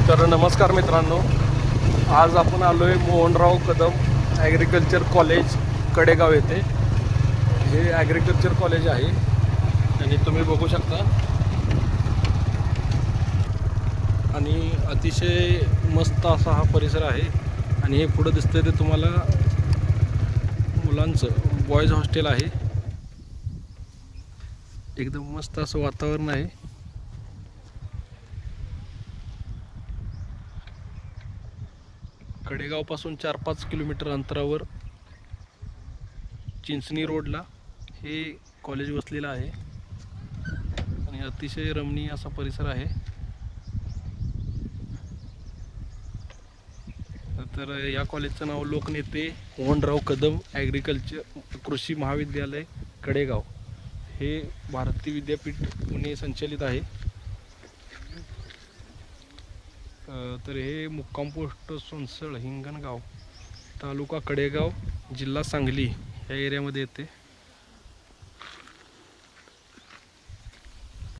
तर नमस्कार मित्रांनो, आज आपण आलो आहे मोहनराव कदम ॲग्रिकल्चर कॉलेज कडेगाव येथे। हे ॲग्रिकल्चर कॉलेज आहे आणि तुम्ही बघू शकता आणि अतिशय मस्त असा हा परिसर आहे। आणि हे पुढे दिसतंय ते तुम्हाला मुलांचं बॉयज हॉस्टेल आहे। एकदम मस्त असं वातावरण आहे। कडेगावपासून 4-5 किलोमीटर अंतरावर चिंचणी रोडला हे कॉलेज वसलेलं आहे आणि अतिशय रमणीय असा परिसर आहे। तर या कॉलेजचं नाव लोकनेते मोहनराव कदम ॲग्रिकल्चर कृषी महाविद्यालय कडेगाव हे भारतीय विद्यापीठ पुणे संचलित आहे। तर हे मुक्काम पोस्ट सोनसळ हिंगणगाव तालुका कडेगाव जिल्हा सांगली या एरियामध्ये येते।